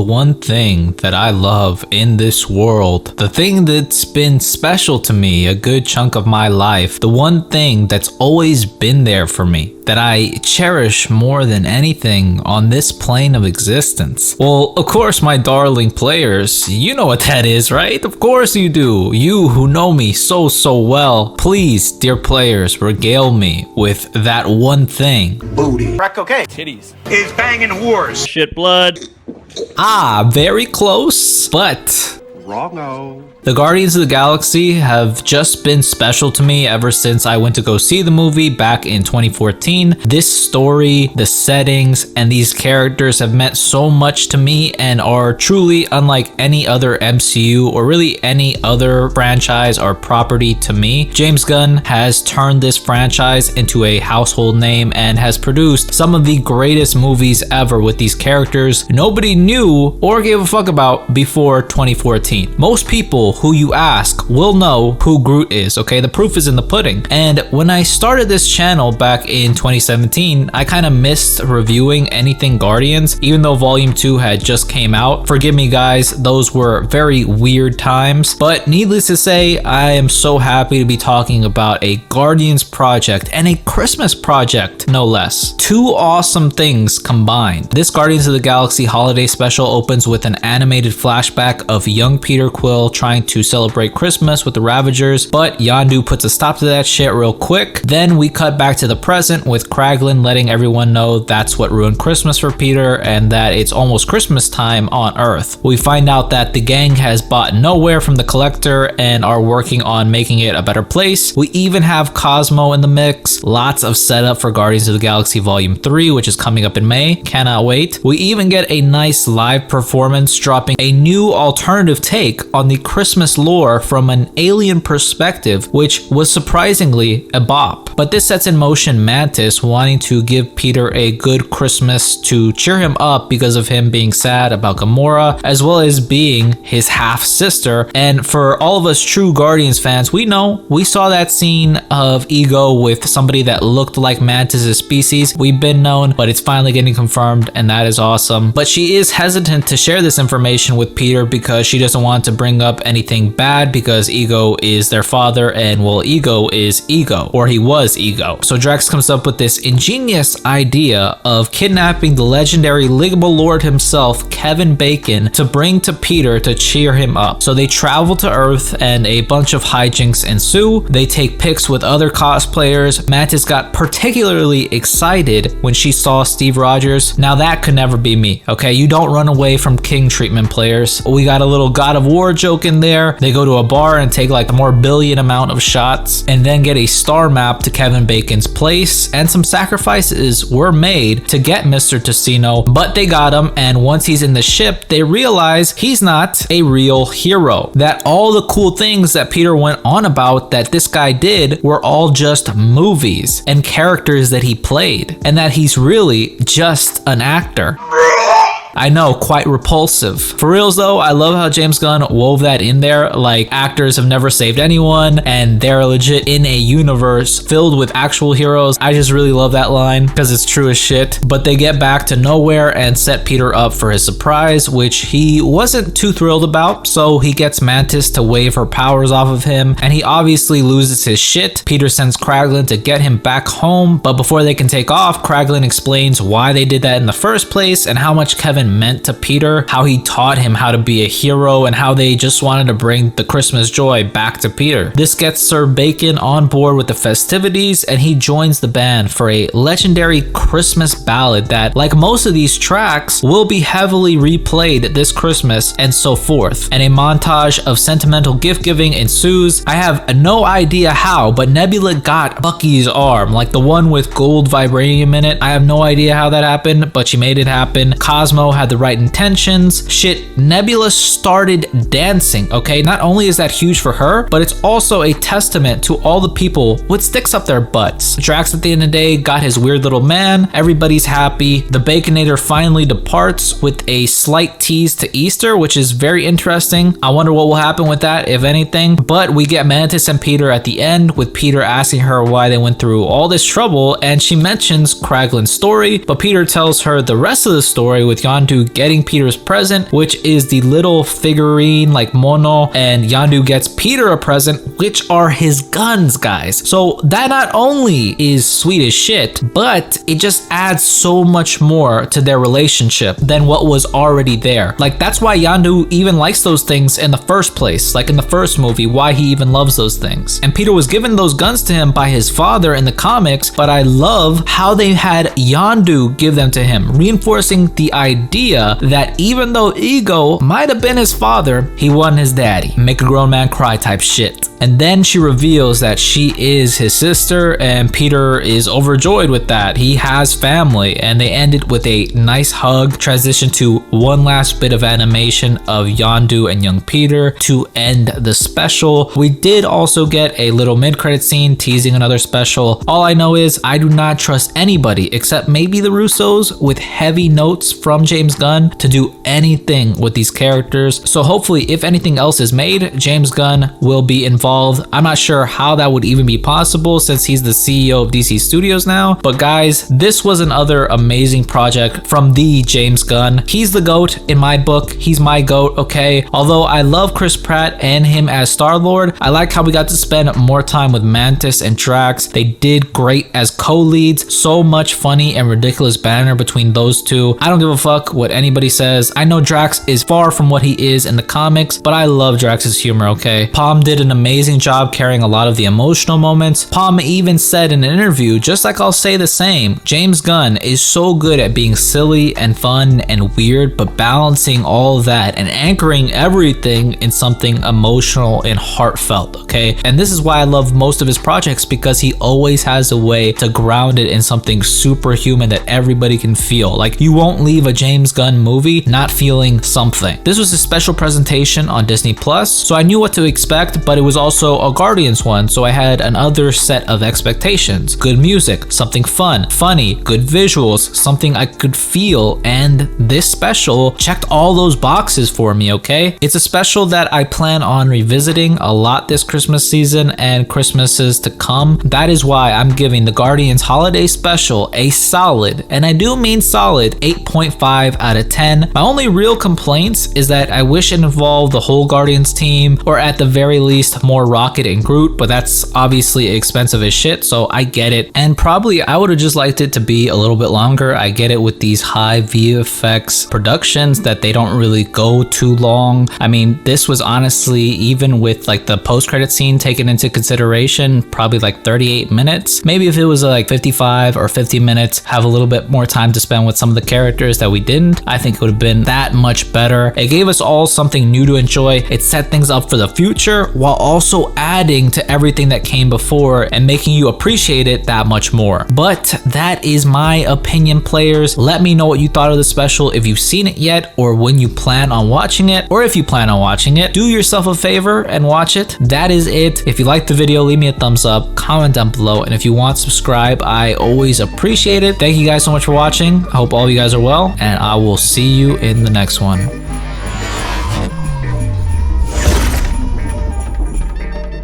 The one thing that I love in this world, the thing that's been special to me a good chunk of my life, the one thing that's always been there for me, that I cherish more than anything on this plane of existence. Well, of course, my darling players, you know what that is, right? Of course you do. You who know me so well. Please, dear players, regale me with that one thing. Booty. Crack cocaine. Titties. Is banging whores. Shit blood. Ah, very close, but Wrong-o. the Guardians of the Galaxy have just been special to me ever since I went to go see the movie back in 2014. This story, the settings, and these characters have meant so much to me and are truly unlike any other MCU or really any other franchise or property to me. James Gunn has turned this franchise into a household name and has produced some of the greatest movies ever with these characters nobody knew or gave a fuck about before 2014. Most people who you ask will know who Groot is, okay? The proof is in the pudding. And when I started this channel back in 2017, I kind of missed reviewing anything Guardians, even though Volume 2 had just came out. Forgive me guys, those were very weird times. But needless to say, I am so happy to be talking about a Guardians project and a Christmas project, no less. Two awesome things combined. This Guardians of the Galaxy holiday special opens with an animated flashback of young Peter Quill trying to celebrate Christmas with the Ravagers, but Yondu puts a stop to that shit real quick. Then we cut back to the present with Kraglin letting everyone know that's what ruined Christmas for Peter and that it's almost Christmas time on Earth. We find out that the gang has bought Nowhere from the Collector and are working on making it a better place. We even have Cosmo in the mix. Lots of setup for Guardians of the Galaxy Volume 3, which is coming up in May. Cannot wait. We even get a nice live performance dropping a new alternative take on the Christmas lore from an alien perspective, which was surprisingly a bop. But this sets in motion Mantis wanting to give Peter a good Christmas to cheer him up because of him being sad about Gamora, as well as being his half-sister. And for all of us true Guardians fans, we know we saw that scene of Ego with somebody that looked like Mantis' species. We've been known, but it's finally getting confirmed, and that is awesome. But she is hesitant to share this information with Peter because she doesn't want to bring up anything bad because Ego is their father, and well, Ego is Ego, or he was Ego. So Drax comes up with this ingenious idea of kidnapping the legendary Ligable Lord himself, Kevin Bacon, to bring to Peter to cheer him up. So they travel to Earth and a bunch of hijinks ensue. They take pics with other cosplayers. Mantis got particularly excited when she saw Steve Rogers. Now that could never be me, okay? You don't run away from king treatment, players. We got a little God of War joke in there. They go to a bar and take like a more billion amount of shots and then get a star map to Kevin Bacon's place, and some sacrifices were made to get Mr. Tocino, but they got him, and once he's in the ship, they realize he's not a real hero. That all the cool things that Peter went on about that this guy did were all just movies and characters that he played, and that he's really just an actor. I know, quite repulsive. For reals though, I love how James Gunn wove that in there, like actors have never saved anyone and they're legit in a universe filled with actual heroes. I just really love that line because it's true as shit. But they get back to Nowhere and set Peter up for his surprise, which he wasn't too thrilled about, so he gets Mantis to wave her powers off of him, and he obviously loses his shit. Peter sends Kraglin to get him back home, but before they can take off, Kraglin explains why they did that in the first place and how much Kevin meant to Peter, how he taught him how to be a hero, and how they just wanted to bring the Christmas joy back to Peter. This gets Sir Bacon on board with the festivities, and he joins the band for a legendary Christmas ballad that, like most of these tracks, will be heavily replayed this Christmas and so forth. And a montage of sentimental gift giving ensues. I have no idea how, but Nebula got Bucky's arm, like the one with gold vibranium in it. I have no idea how that happened, but she made it happen. Cosmo had the right intentions. Shit, Nebula started dancing, okay? Not only is that huge for her, but it's also a testament to all the people with sticks up their butts. Drax at the end of the day got his weird little man. Everybody's happy. The Baconator finally departs with a slight tease to Easter, which is very interesting. I wonder what will happen with that, if anything. But we get Mantis and Peter at the end, with Peter asking her why they went through all this trouble, and she mentions Kraglin's story, but Peter tells her the rest of the story with Yondu Yandu getting Peter's present, which is the little figurine like Mono, and Yandu gets Peter a present, which are his guns, guys. So that not only is sweet as shit, but it just adds so much more to their relationship than what was already there. Like, that's why Yandu even likes those things in the first place, like in the first movie, why he even loves those things. And Peter was given those guns to him by his father in the comics, but I love how they had Yandu give them to him, reinforcing the idea that even though Ego might have been his father, he wasn't his daddy. Make a grown man cry type shit. And then she reveals that she is his sister, and Peter is overjoyed with that. He has family, and they end it with a nice hug. Transition to one last bit of animation of Yandu and young Peter to end the special. We did also get a little mid-credit scene teasing another special. All I know is I do not trust anybody except maybe the Russos with heavy notes from James Gunn to do anything with these characters. So hopefully, if anything else is made, James Gunn will be involved. I'm not sure how that would even be possible since he's the CEO of DC Studios now. But guys, this was another amazing project from the James Gunn. He's the GOAT in my book. He's my GOAT, okay? Although I love Chris Pratt and him as Star-Lord, I like how we got to spend more time with Mantis and Drax. They did great as co-leads. So much funny and ridiculous banter between those two. I don't give a fuck what anybody says. I know Drax is far from what he is in the comics, but I love Drax's humor, okay? Palm did an amazing job carrying a lot of the emotional moments. Palm even said in an interview, just like I'll say the same, James Gunn is so good at being silly and fun and weird, but balancing all of that and anchoring everything in something emotional and heartfelt, okay? And this is why I love most of his projects, because he always has a way to ground it in something superhuman that everybody can feel. Like, you won't leave a James Gunn movie not feeling something. This was a special presentation on Disney Plus, so I knew what to expect, but it was also a Guardians one, so I had another set of expectations. Good music, something fun, funny, good visuals, something I could feel, and this special checked all those boxes for me, okay? It's a special that I plan on revisiting a lot this Christmas season and Christmases to come. That is why I'm giving the Guardians Holiday Special a solid, and I do mean solid, 8.5 out of 10. My only real complaints is that I wish it involved the whole Guardians team, or at the very least more Rocket and Groot, but that's obviously expensive as shit, so I get it. And probably I would have just liked it to be a little bit longer. I get it with these high VFX productions that they don't really go too long. I mean, this was honestly, even with like the post-credit scene taken into consideration, probably like 38 minutes. Maybe if it was like 55 or 50 minutes, have a little bit more time to spend with some of the characters that we didn't, I think it would have been that much better. It gave us all something new to enjoy. It set things up for the future while also adding to everything that came before and making you appreciate it that much more. But that is my opinion, players. Let me know what you thought of the special, if you've seen it yet, or when you plan on watching it, or if you plan on watching it, do yourself a favor and watch it. That is it. If you liked the video, leave me a thumbs up, comment down below, and if you want, subscribe. I always appreciate it. Thank you guys so much for watching. I hope all of you guys are well, and I will see you in the next one.